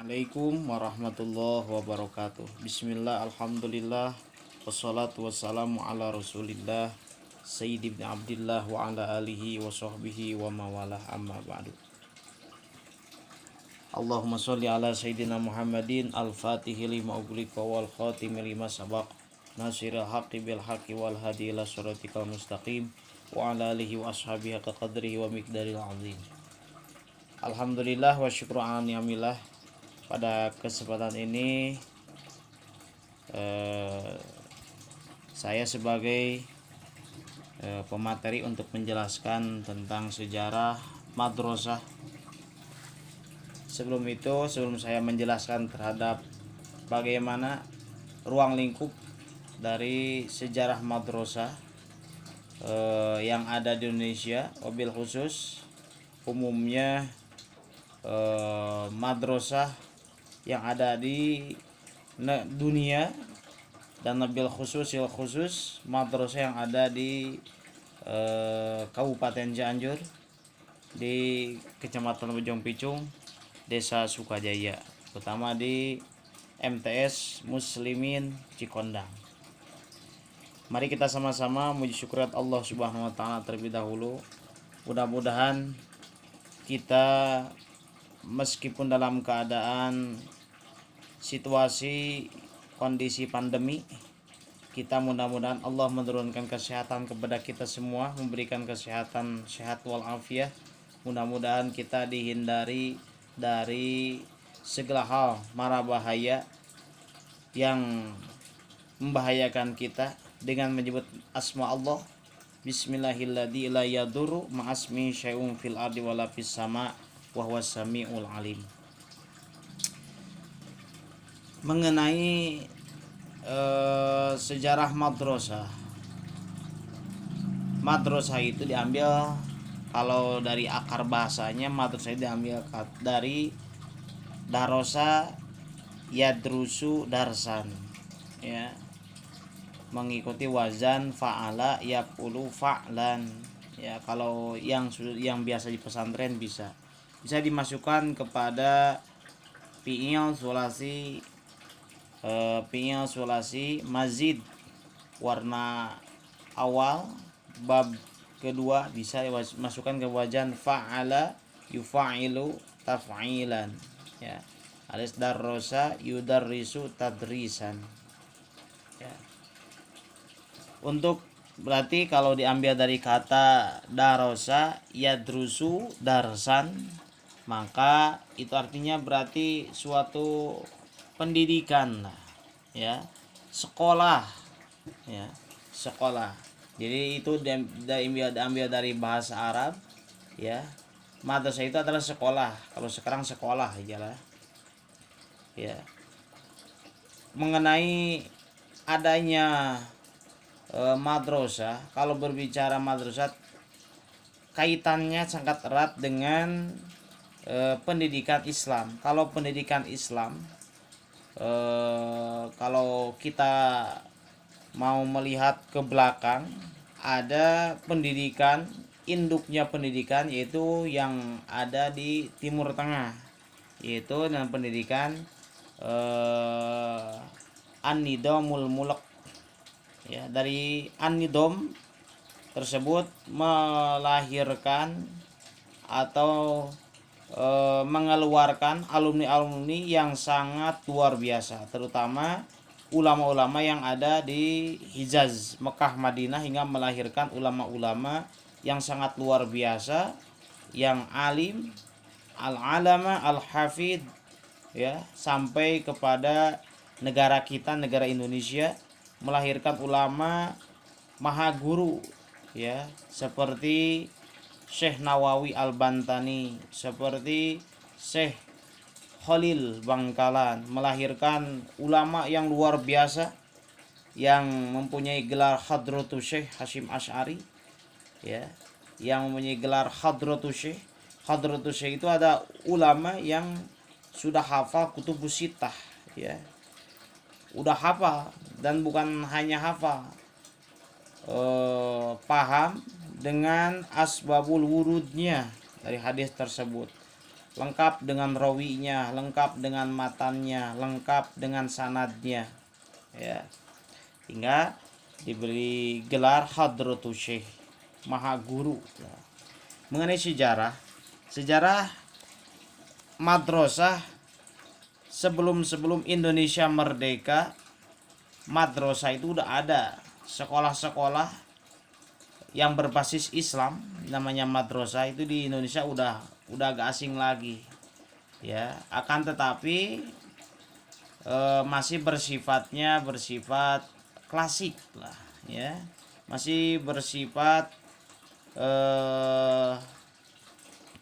Assalamualaikum warahmatullahi wabarakatuh. Bismillah, alhamdulillah, wassalatu wassalamu ala rasulillah Sayyidi ibn Abdillah wa ala alihi wa sahbihi wa mawalah, amma ba'du. Allahumma sholli ala Sayyidina Muhammadin al-fatihi lima ughliqa wal khatimi lima sabaq nasiril haqqi bil haqqi wal hadi ila siratikal mustaqim wa ala alihi wa ashabihi haqqa qadrihi wa miqdaril azim. Alhamdulillah wa syukru ala ni'amillah. Pada kesempatan ini saya sebagai pemateri untuk menjelaskan tentang sejarah madrasah. Sebelum saya menjelaskan terhadap bagaimana ruang lingkup dari sejarah madrasah yang ada di Indonesia, wabil khusus umumnya madrasah yang ada di dunia, dan nabil khusus madrasah yang ada di Kabupaten Cianjur, di Kecamatan Bojong Picung, Desa Sukajaya, terutama di MTS Muslimin Cikondang. Mari kita sama-sama memuji syukurat Allah Subhanahu wa taala terlebih dahulu. Mudah-mudahan kita meskipun dalam keadaan situasi kondisi pandemi, kita mudah-mudahan Allah menurunkan kesehatan kepada kita semua, memberikan kesehatan sehat walafiat. Mudah-mudahan kita dihindari dari segala hal mara bahaya yang membahayakan kita dengan menyebut asma Allah. Bismillahilladzi la yadurru ma'asmi syai'un fil ardi wala fis sama' wa huwas samiul alim. Mengenai sejarah madrasah. Madrasah itu diambil, kalau dari akar bahasanya, madrasah itu diambil dari darosa yadrusu darsan, ya, mengikuti wazan fa'ala yaqulu fa'lan, ya. Kalau yang biasa di pesantren bisa dimasukkan kepada fi'il sulasi mazid warna awal, bab kedua bisa dimasukkan ke wazan fa'ala yufa'ilu taf'ilan, ya. Alias darrosa yudarrisu tadrisan, ya. Untuk berarti kalau diambil dari kata darosa yadrusu darsan, maka itu artinya berarti suatu pendidikan, ya, sekolah, ya, sekolah. Jadi itu diambil dari bahasa Arab, ya. Madrasah itu adalah sekolah. Kalau sekarang sekolah aja lah, ya. Mengenai adanya madrasah, kalau berbicara madrasah kaitannya sangat erat dengan pendidikan Islam. Kalau pendidikan Islam, kalau kita mau melihat ke belakang, ada pendidikan, induknya pendidikan yaitu yang ada di Timur Tengah, yaitu dengan pendidikan An-Nidhamul Mulk, ya. Dari An-Nidham tersebut melahirkan atau mengeluarkan alumni-alumni yang sangat luar biasa, terutama ulama-ulama yang ada di Hijaz, Mekah, Madinah, hingga melahirkan ulama-ulama yang sangat luar biasa, yang alim, al-alama, al-hafid, ya, sampai kepada negara kita, negara Indonesia, melahirkan ulama maha guru, ya, seperti Syekh Nawawi Al-Bantani, seperti Syekh Khalil Bangkalan, melahirkan ulama yang luar biasa yang mempunyai gelar Hadratus Syekh Hashim Asy'ari, ya, yang mempunyai gelar Hadratus Syekh. Hadratus Syekh itu ada ulama yang sudah hafal kutubus sittah, ya. Udah hafal, dan bukan hanya hafal, paham dengan asbabul wurudnya dari hadis tersebut, lengkap dengan rawinya, lengkap dengan matannya, lengkap dengan sanadnya, ya, hingga diberi gelar Hadratus Syekh, Maha Guru. Mengenai sejarah madrasah sebelum Indonesia merdeka, madrasah itu udah ada, sekolah-sekolah yang berbasis Islam namanya madrasah itu di Indonesia udah agak asing lagi, ya. Akan tetapi masih bersifat klasik lah, ya, masih bersifat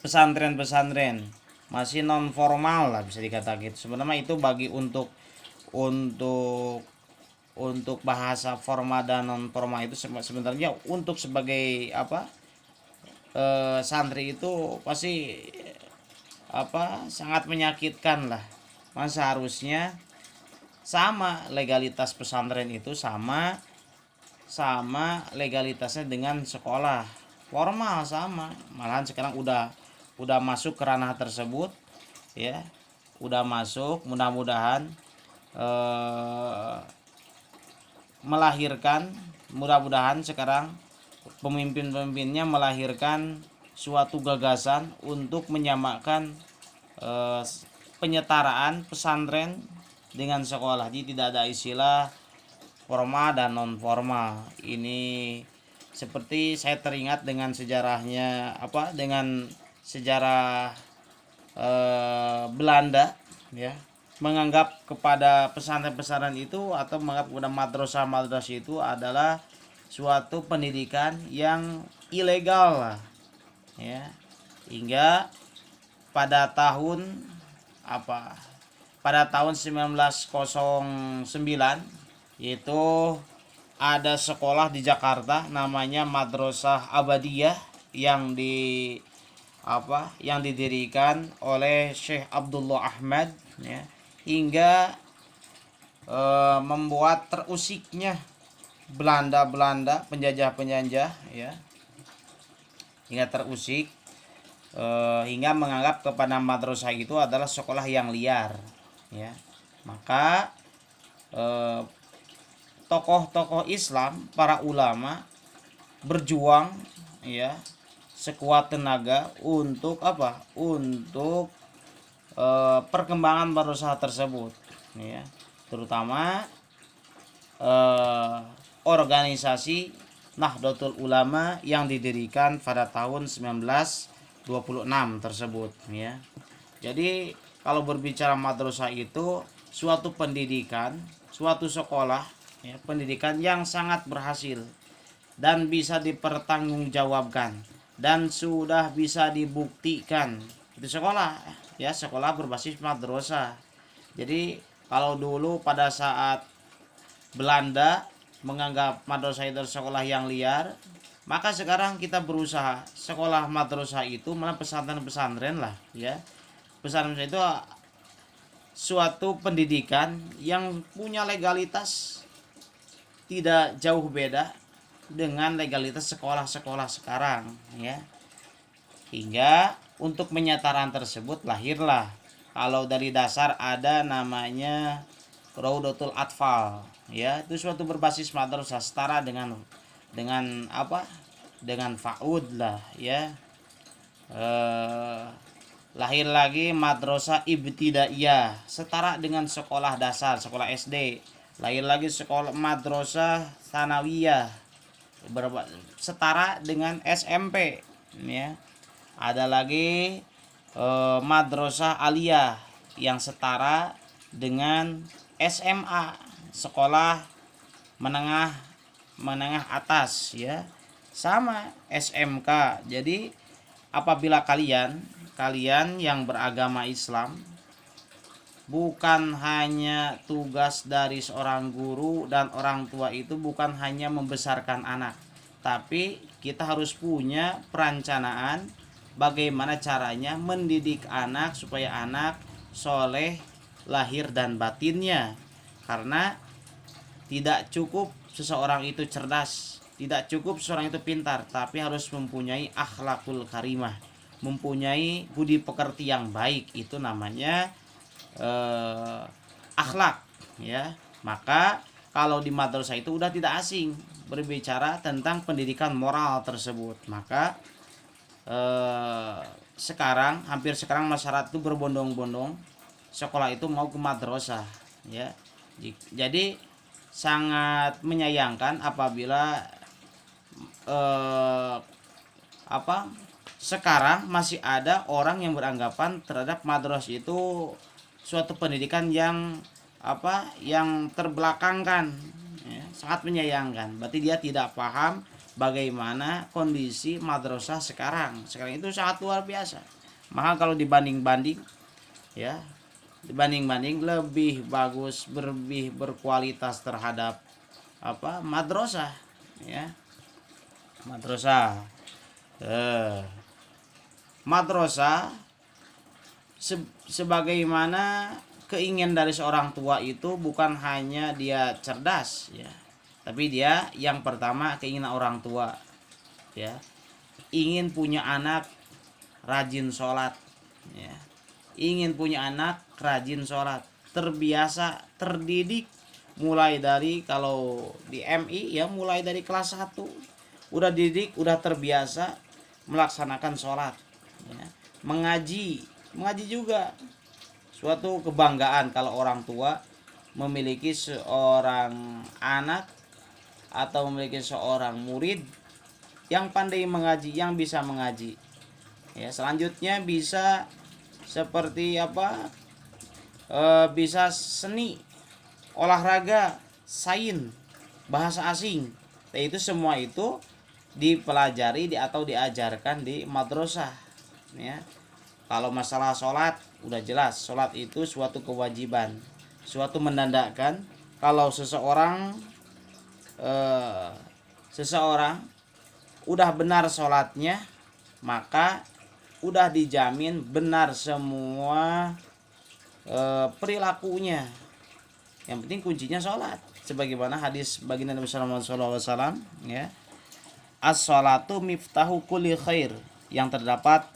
pesantren, masih non formal lah bisa dikatakan gitu. Sebenarnya itu bagi untuk bahasa formal dan non formal itu sebenarnya untuk sebagai santri itu pasti sangat menyakitkan lah. Masa harusnya sama legalitas pesantren itu sama legalitasnya dengan sekolah formal, sama. Malahan sekarang udah masuk ke ranah tersebut, ya, udah masuk. Mudah-mudahan mudah-mudahan sekarang pemimpinnya melahirkan suatu gagasan untuk menyamakan penyetaraan pesantren dengan sekolah. Jadi tidak ada istilah formal dan non formal. Ini seperti saya teringat dengan sejarahnya dengan sejarah Belanda, ya, menganggap kepada pesantren-pesantren itu atau menganggap kepada madrasah itu adalah suatu pendidikan yang ilegal lah, ya, hingga pada tahun 1909 itu ada sekolah di Jakarta namanya Madrasah Abadiyah yang didirikan oleh Syekh Abdullah Ahmad, ya, hingga membuat terusiknya Belanda penjajah, ya, hingga terusik hingga menganggap kepada madrasah itu adalah sekolah yang liar, ya. Maka tokoh-tokoh Islam, para ulama berjuang, ya, sekuat tenaga untuk perkembangan madrasah tersebut, ya, terutama organisasi Nahdlatul Ulama yang didirikan pada tahun 1926 tersebut, ya. Jadi kalau berbicara madrasah itu suatu pendidikan, suatu sekolah, ya, pendidikan yang sangat berhasil dan bisa dipertanggungjawabkan dan sudah bisa dibuktikan. Itu sekolah, ya, sekolah berbasis madrasah. Jadi kalau dulu pada saat Belanda menganggap madrasah itu sekolah yang liar, maka sekarang kita berusaha sekolah madrasah itu malah pesantren-pesantren lah, ya. Pesantren itu suatu pendidikan yang punya legalitas tidak jauh beda dengan legalitas sekolah-sekolah sekarang, ya. Hingga untuk penyetaran tersebut lahirlah, kalau dari dasar ada namanya Raudatul Atfal, ya, itu suatu berbasis madrasah setara dengan FAUD lah, ya. Lahir lagi madrasah ibtidaiyah setara dengan sekolah dasar, sekolah SD. Lahir lagi sekolah madrasah sanawiyah setara dengan SMP, ya. Ada lagi madrasah aliyah yang setara dengan SMA, sekolah menengah atas, ya, sama SMK. Jadi apabila kalian yang beragama Islam, bukan hanya tugas dari seorang guru dan orang tua itu bukan hanya membesarkan anak, tapi kita harus punya perencanaan bagaimana caranya mendidik anak supaya anak soleh lahir dan batinnya. Karena tidak cukup seseorang itu cerdas, tidak cukup seseorang itu pintar, tapi harus mempunyai akhlakul karimah, mempunyai budi pekerti yang baik, itu namanya akhlak, ya. Maka kalau di madrasah itu udah tidak asing berbicara tentang pendidikan moral tersebut. Maka hampir sekarang masyarakat itu berbondong-bondong sekolah itu mau ke madrasah, ya. Jadi sangat menyayangkan apabila sekarang masih ada orang yang beranggapan terhadap madrasah itu suatu pendidikan yang yang terbelakangkan, ya. Sangat menyayangkan. Berarti dia tidak paham bagaimana kondisi madrasah sekarang itu sangat luar biasa. Maka kalau dibanding-banding, ya, lebih bagus, lebih berkualitas terhadap madrasah, ya. Madrasah sebagaimana keinginan dari seorang tua itu bukan hanya dia cerdas, ya, tapi dia yang pertama keinginan orang tua, ya, ingin punya anak rajin sholat, ya, ingin punya anak rajin sholat, terbiasa, terdidik mulai dari, kalau di MI ya mulai dari kelas 1 udah didik, udah terbiasa melaksanakan sholat, ya. Mengaji juga suatu kebanggaan kalau orang tua memiliki seorang anak atau memiliki seorang murid yang pandai mengaji, yang bisa mengaji, ya. Selanjutnya bisa seperti bisa seni, olahraga, sains, bahasa asing. Itu semua itu dipelajari atau diajarkan di madrasah, ya. Kalau masalah sholat udah jelas, sholat itu suatu kewajiban, suatu menandakan kalau seseorang udah benar sholatnya, maka udah dijamin benar semua perilakunya. Yang penting kuncinya sholat, sebagaimana hadis baginda Nabi sallallahu alaihi wasallam, ya, as-sholatu miftahu kulli khair, yang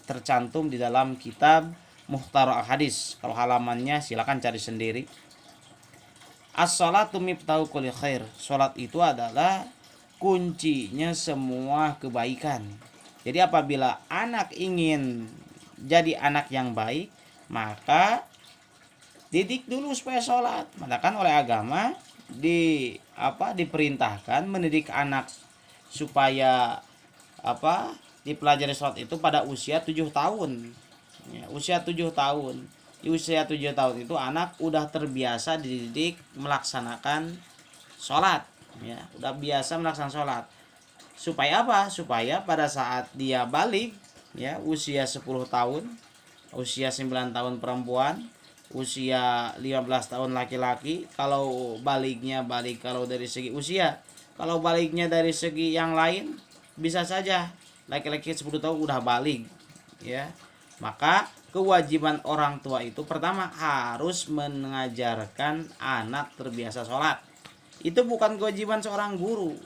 tercantum di dalam kitab Mukhtar al-Hadis. Kalau halamannya silakan cari sendiri. As-sholatu miftahu kulli khair, sholat itu adalah kuncinya semua kebaikan. Jadi apabila anak ingin jadi anak yang baik, maka didik dulu supaya sholat. Maka kan oleh agama diperintahkan mendidik anak supaya dipelajari sholat itu pada usia 7 tahun, ya, usia 7 tahun. Di usia 7 tahun itu anak udah terbiasa dididik melaksanakan sholat, ya, udah biasa melaksanakan sholat. Supaya apa? Supaya pada saat dia balik, ya, usia 10 tahun, usia 9 tahun perempuan, usia 15 tahun laki-laki, kalau dari segi usia, kalau baliknya dari segi yang lain, bisa saja laki-laki 10 tahun udah balik, ya. Maka kewajiban orang tua itu pertama harus mengajarkan anak terbiasa sholat. Itu bukan kewajiban seorang guru,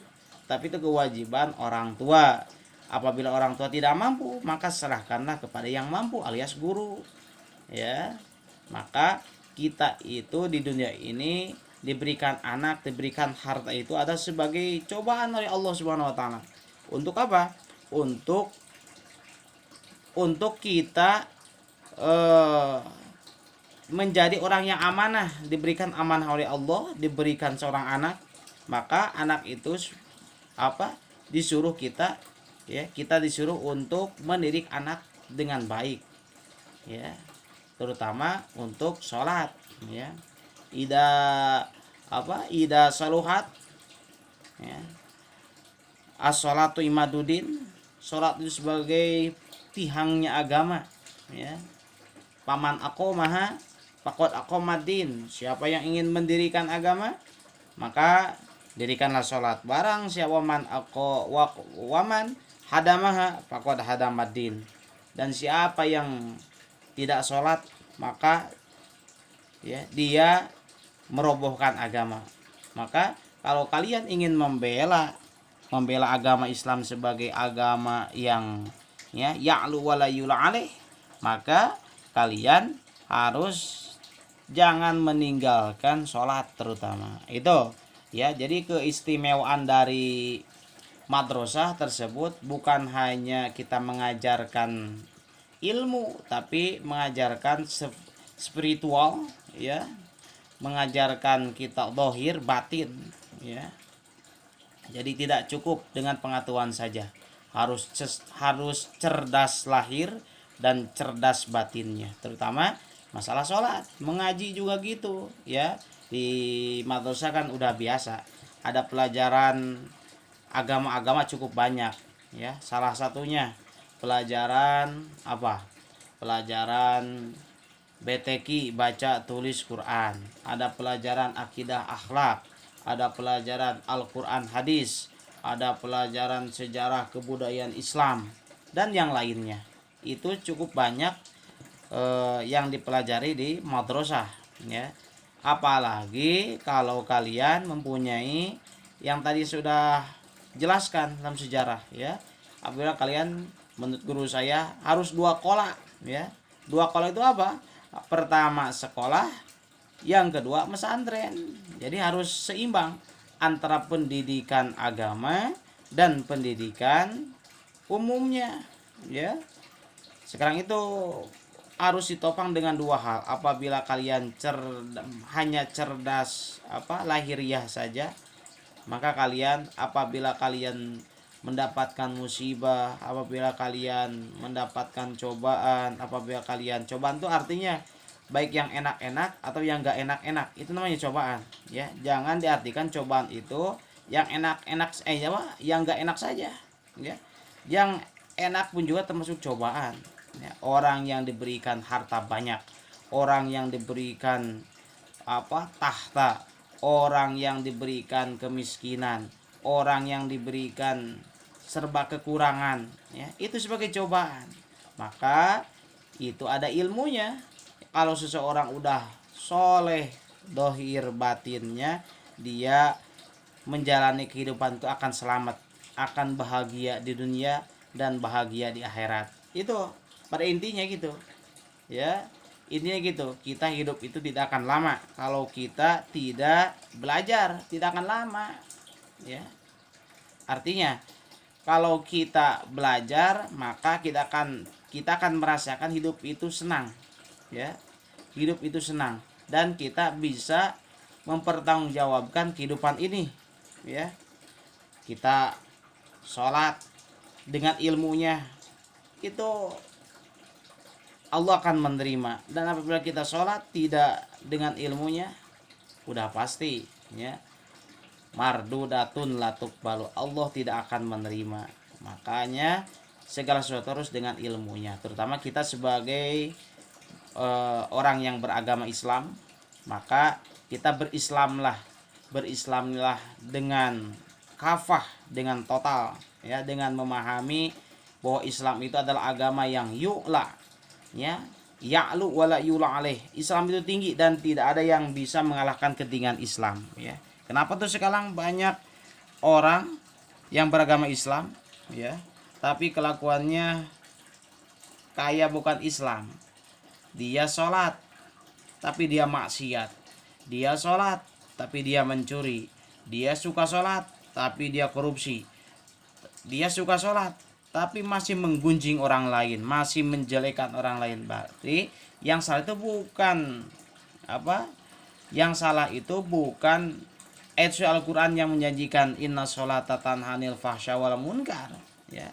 tapi itu kewajiban orang tua. Apabila orang tua tidak mampu, maka serahkanlah kepada yang mampu alias guru, ya. Maka kita itu di dunia ini diberikan anak, diberikan harta itu ada sebagai cobaan oleh Allah Subhanahu wa taala. Untuk apa? Untuk kita menjadi orang yang amanah, diberikan amanah oleh Allah, diberikan seorang anak. Maka anak itu disuruh kita, ya, kita disuruh untuk mendidik anak dengan baik, ya, terutama untuk sholat, ya. Ida saluhat, ya, as-sholatu imaduddin, sholat itu sebagai tihangnya agama, ya. Paman aqomaha faqad aqomadin, siapa yang ingin mendirikan agama maka dirikanlah sholat. Barang siapa waman hadamaha faqad hadamaddin, dan siapa yang tidak sholat maka, ya, dia merobohkan agama. Maka kalau kalian ingin membela agama Islam sebagai agama yang ya, ya'lu wala yula alaih, maka kalian harus jangan meninggalkan sholat terutama. Itu ya, jadi keistimewaan dari madrasah tersebut bukan hanya kita mengajarkan ilmu, tapi mengajarkan spiritual, ya, mengajarkan kita dohir batin, ya. Jadi tidak cukup dengan pengetahuan saja, harus cerdas lahir dan cerdas batinnya, terutama masalah sholat. Mengaji juga gitu, ya. Di madrasah kan udah biasa ada pelajaran agama-agama cukup banyak, ya. Salah satunya pelajaran apa? Pelajaran BTQ, baca tulis Quran, ada pelajaran akidah akhlak, ada pelajaran Al-Quran hadis, ada pelajaran sejarah kebudayaan Islam, dan yang lainnya. Itu cukup banyak yang dipelajari di madrasah, ya. Apalagi kalau kalian mempunyai yang tadi sudah jelaskan dalam sejarah, ya. Apabila kalian, menurut guru saya, harus 2 kola, ya. 2 kola itu apa? Pertama sekolah, yang kedua pesantren. Jadi harus seimbang antara pendidikan agama dan pendidikan umumnya, ya. Sekarang itu harus ditopang dengan 2 hal. Apabila kalian hanya cerdas lahiriah saja, maka kalian apabila kalian mendapatkan musibah, apabila kalian mendapatkan cobaan, apabila kalian cobaan itu artinya baik yang enak-enak atau yang gak enak-enak, itu namanya cobaan, ya. Jangan diartikan cobaan itu yang enak-enak yang gak enak saja, ya. Yang enak pun juga termasuk cobaan, ya. Orang yang diberikan harta banyak, orang yang diberikan tahta, orang yang diberikan kemiskinan, orang yang diberikan serba kekurangan, ya, itu sebagai cobaan. Maka itu ada ilmunya. Kalau seseorang udah soleh dohir batinnya, dia menjalani kehidupan itu akan selamat, akan bahagia di dunia dan bahagia di akhirat. Itu pada intinya gitu, ya. Intinya gitu, kita hidup itu tidak akan lama kalau kita tidak belajar, tidak akan lama, ya. Artinya kalau kita belajar, maka kita akan merasakan hidup itu senang, ya. Hidup itu senang dan kita bisa mempertanggungjawabkan kehidupan ini, ya. Kita sholat dengan ilmunya, itu Allah akan menerima. Dan apabila kita sholat tidak dengan ilmunya, udah pasti, ya, mardudatun latuk balu, Allah tidak akan menerima. Makanya segala sesuatu harus dengan ilmunya. Terutama kita sebagai orang yang beragama Islam, maka kita berislamlah dengan kafah, dengan total, ya, dengan memahami bahwa Islam itu adalah agama yang yu'la, ya, ya'lu wala yula alaih. Islam itu tinggi dan tidak ada yang bisa mengalahkan ketinggian Islam, ya. Kenapa tuh sekarang banyak orang yang beragama Islam, ya, tapi kelakuannya kayak bukan Islam. Dia sholat tapi dia maksiat, dia sholat tapi dia mencuri, dia suka sholat tapi dia korupsi, dia suka sholat tapi masih menggunjing orang lain, masih menjelekan orang lain. Berarti yang salah itu bukan yang salah itu bukan ayat Al-Quran yang menjanjikan inna sholata tanha 'anil fahsya wal munkar, ya.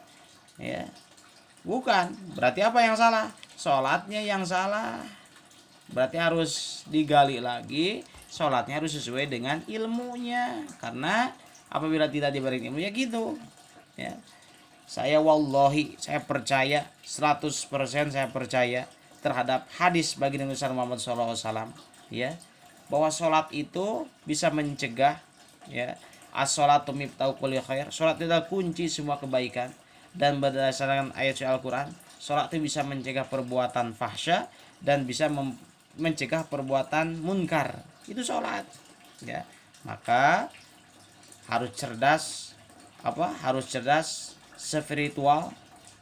Bukan. Berarti apa yang salah? Sholatnya yang salah. Berarti harus digali lagi, sholatnya harus sesuai dengan ilmunya. Karena apabila tidak diberi ilmu, ya gitu, ya. Saya wallahi, saya percaya 100% saya percaya terhadap hadis baginda besar Muhammad SAW, ya, bahwa sholat itu bisa mencegah, ya, as-sholatu miftahu kulli khair. Sholat itu adalah kunci semua kebaikan. Dan berdasarkan ayat Al-Quran, sholat itu bisa mencegah perbuatan fahsya dan bisa mencegah perbuatan munkar. Itu sholat, ya. Maka harus cerdas spiritual,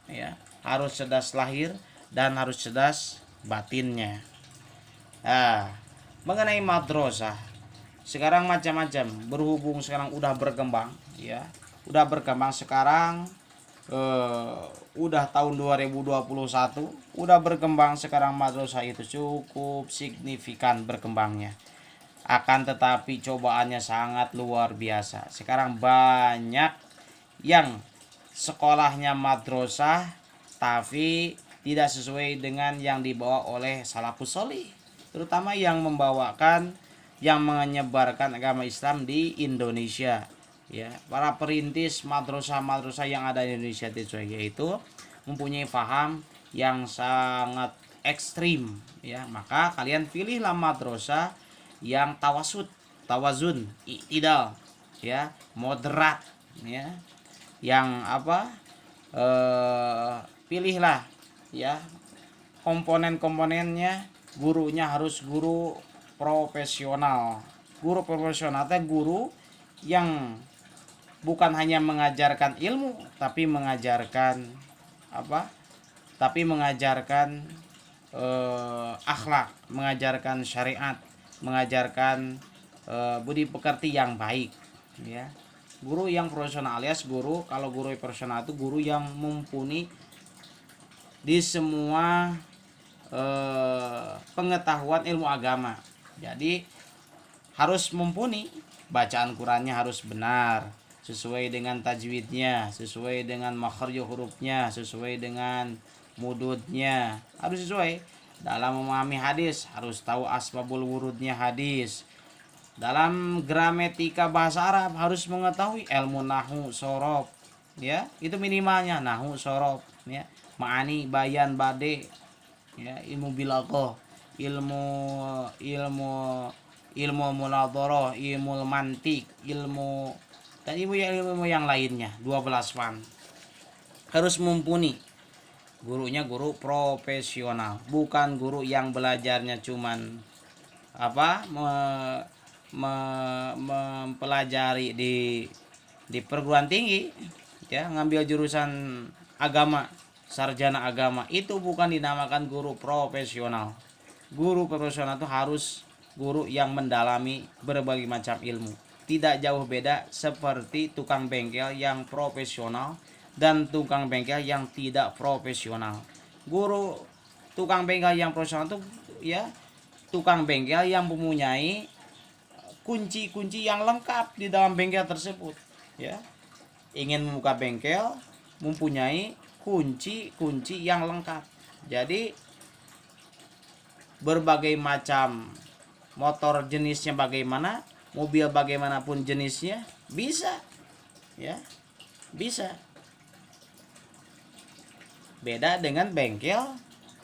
ya, harus cerdas lahir dan harus cerdas batinnya. Nah, mengenai madrasah sekarang macam-macam, berhubung sekarang udah berkembang ya, udah berkembang sekarang, udah tahun 2021 udah berkembang sekarang. Madrasah itu cukup signifikan berkembangnya, akan tetapi cobaannya sangat luar biasa. Sekarang banyak yang sekolahnya madrasah tapi tidak sesuai dengan yang dibawa oleh salafus sholih, terutama yang membawakan, yang menyebarkan agama Islam di Indonesia ya. Para perintis madrasah-madrasah yang ada di Indonesia yaitu mempunyai paham yang sangat ekstrim ya. Maka kalian pilihlah madrasah yang tawazun, i'tidal ya, moderat ya. Yang pilihlah ya komponen-komponennya. Gurunya harus guru profesional. Guru profesional itu guru yang bukan hanya mengajarkan ilmu tapi mengajarkan akhlak, mengajarkan syariat, mengajarkan budi pekerti yang baik ya. Guru yang profesional alias guru, kalau guru profesional itu guru yang mumpuni di semua pengetahuan ilmu agama. Jadi harus mumpuni, bacaan Qurannya harus benar, sesuai dengan tajwidnya, sesuai dengan makhraj hurufnya, sesuai dengan mududnya, harus sesuai. Dalam memahami hadis harus tahu asbabul wurudnya hadis. Dalam gramatika bahasa Arab harus mengetahui ilmu nahwu sorof ya, itu minimalnya nahwu sorof ya, ma'ani bayan bade ya, ilmu bilaghah, ilmu munadharah, ilmu mantik, ilmu dan ilmu yang lainnya 12 fan. Harus mumpuni. Gurunya guru profesional, bukan guru yang belajarnya cuman mempelajari di perguruan tinggi ya, ngambil jurusan agama, sarjana agama. Itu bukan dinamakan guru profesional. Guru profesional itu harus guru yang mendalami berbagai macam ilmu. Tidak jauh beda seperti tukang bengkel yang profesional dan tukang bengkel yang tidak profesional. Guru tukang bengkel yang profesional itu ya tukang bengkel yang mempunyai kunci-kunci yang lengkap di dalam bengkel tersebut ya. Ingin membuka bengkel mempunyai kunci-kunci yang lengkap. Jadi berbagai macam motor jenisnya bagaimana, mobil bagaimanapun jenisnya bisa ya, bisa. Beda dengan bengkel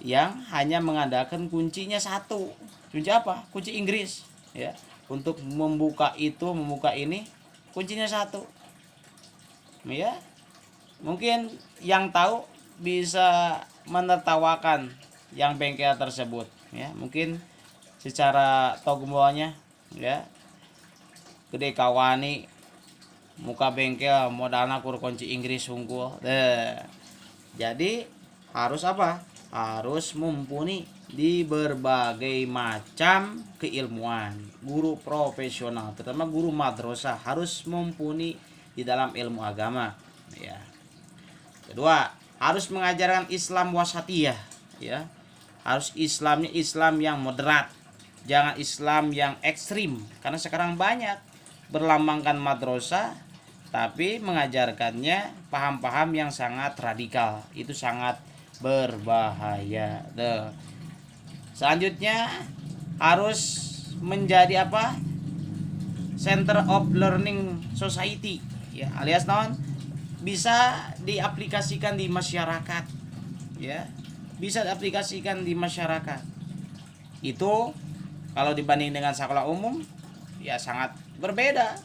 yang hanya mengandalkan kuncinya satu. Kunci apa? Kunci Inggris ya. Untuk membuka itu, membuka ini kuncinya satu ya. Mungkin yang tahu bisa menertawakan yang bengkel tersebut ya, mungkin secara togbolnya ya, gede kawani muka bengkel modalna kur kunci Inggris unggul. Jadi harus harus mumpuni di berbagai macam keilmuan. Guru profesional, terutama guru madrasah, harus mumpuni di dalam ilmu agama ya. Kedua, harus mengajarkan Islam wasatiyah ya. Harus Islamnya Islam yang moderat, jangan Islam yang ekstrim. Karena sekarang banyak berlambangkan madrasah tapi mengajarkannya paham-paham yang sangat radikal. Itu sangat berbahaya. Selanjutnya harus menjadi Center of Learning Society ya, alias bisa diaplikasikan di masyarakat ya, bisa diaplikasikan di masyarakat. Itu kalau dibanding dengan sekolah umum ya sangat berbeda,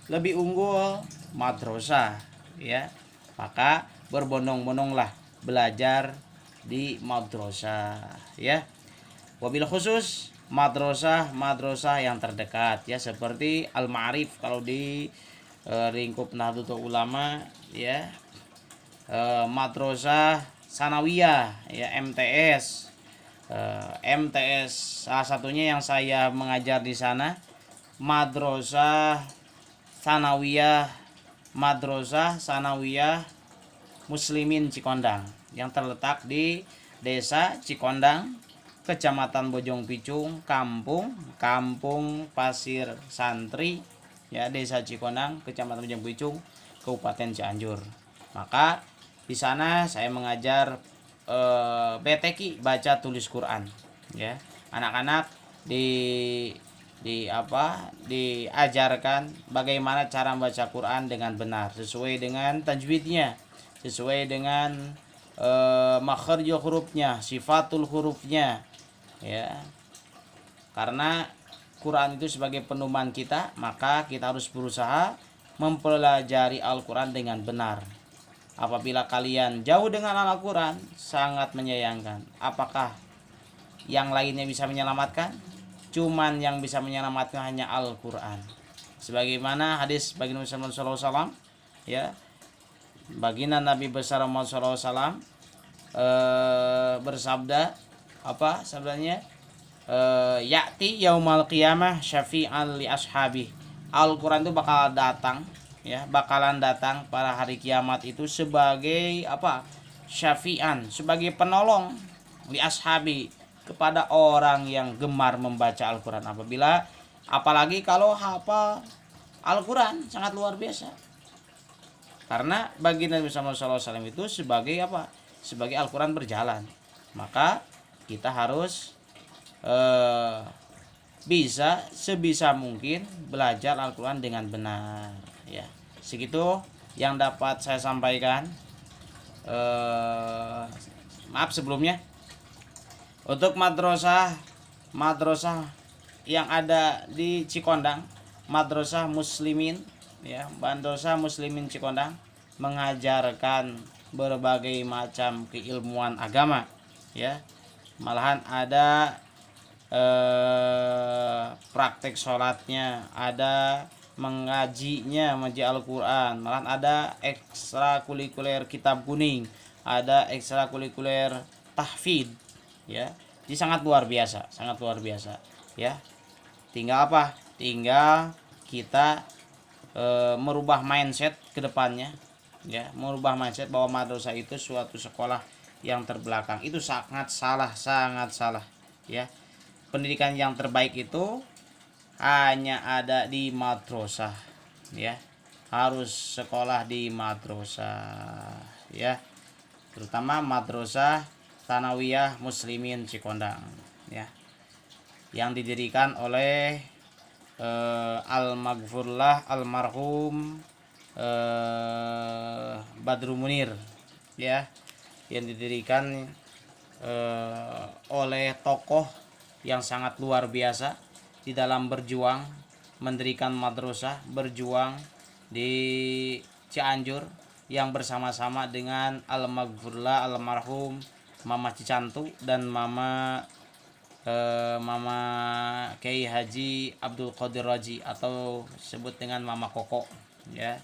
lebih unggul madrasah ya. Maka berbondong-bondonglah belajar di madrasah ya. Wabil khusus madrasah yang terdekat ya, seperti Al-Ma'arif kalau di lingkup Nahdlatul Ulama ya, madrasah sanawiyah ya, MTS. MTS salah satunya yang saya mengajar di sana Madrasah Sanawiyah Muslimin Cikondang yang terletak di Desa Cikondang, Kecamatan Bojong Picung, Kampung Pasir Santri ya, Desa Cikondang, Kecamatan Bojong Picung, Kabupaten Cianjur. Maka di sana saya mengajar BTQ, baca tulis Quran ya. Anak-anak diajarkan bagaimana cara membaca Quran dengan benar sesuai dengan tajwidnya, sesuai dengan makhraj hurufnya, sifatul hurufnya ya. Karena Quran itu sebagai pedoman kita, maka kita harus berusaha mempelajari Al-Quran dengan benar. Apabila kalian jauh dengan Al-Quran, sangat menyayangkan. Apakah yang lainnya bisa menyelamatkan? Cuman yang bisa menyelamatkan hanya Al-Quran. Sebagaimana hadis baginda Muhammad SAW ya, baginda Nabi besar Muhammad SAW bersabda, apa sabdanya? Ya'ti yaumal qiyamah syafi'an li ashabi. Al-Quran itu bakal datang ya, bakalan datang pada hari kiamat itu sebagai apa? Syafi'an, sebagai penolong li ashabi, kepada orang yang gemar membaca Al-Quran. Apalagi kalau hafal Al-Quran, sangat luar biasa. Karena bagi Nabi Muhammad SAW itu sebagai apa? Sebagai Al-Quran berjalan. Maka kita harus bisa sebisa mungkin belajar Al-Quran dengan benar ya. Segitu yang dapat saya sampaikan. Maaf sebelumnya. Untuk madrasah yang ada di Cikondang, Madrasah Muslimin ya, Madrasah Muslimin Cikondang mengajarkan berbagai macam keilmuan agama ya. Malahan ada praktek sholatnya, ada mengaji Al-Quran, malahan ada ekstrakurikuler kitab kuning, ada ekstrakurikuler tahfidz ya. Jadi sangat luar biasa ya. Tinggal apa? Tinggal kita merubah mindset ke depannya ya, merubah mindset bahwa madrasah itu suatu sekolah yang terbelakang. Itu sangat salah ya. Pendidikan yang terbaik itu hanya ada di madrasah ya. Harus sekolah di madrasah ya, terutama madrasah Sanawiyah Muslimin Cikondang ya, yang didirikan oleh almarhum Badrul Munir ya, yang didirikan oleh tokoh yang sangat luar biasa di dalam berjuang mendirikan madrasah, berjuang di Cianjur, yang bersama-sama dengan almarhum Mama Cicantu dan Mama Kiai Haji Abdul Qadir Raji, atau sebut dengan Mama Koko ya.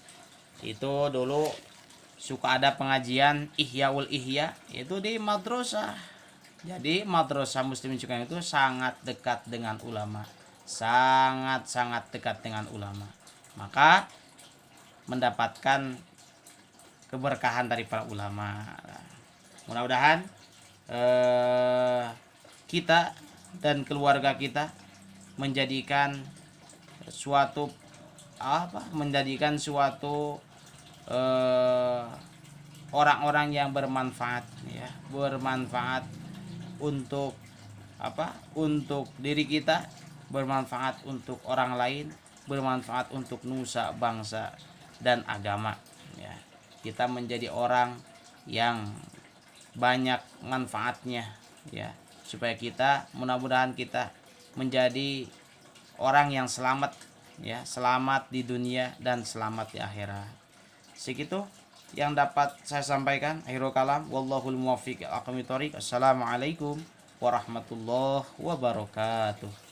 Itu dulu suka ada pengajian Ihyaul Ihya itu di madrasah. Jadi madrasah Muslimin Cikondang itu sangat dekat dengan ulama, sangat dekat dengan ulama. Maka mendapatkan keberkahan dari para ulama. Mudah-mudahan kita dan keluarga kita menjadikan suatu orang-orang yang bermanfaat ya, bermanfaat untuk untuk diri kita, bermanfaat untuk orang lain, bermanfaat untuk nusa, bangsa dan agama ya. Kita menjadi orang yang banyak manfaatnya ya, supaya kita mudah-mudahan kita menjadi orang yang selamat ya, selamat di dunia dan selamat di akhirat. Segitu yang dapat saya sampaikan. Akhirul kalam, wallahul muwaffiq ila aqwamit thoriq. Assalamualaikum warahmatullahi wabarakatuh.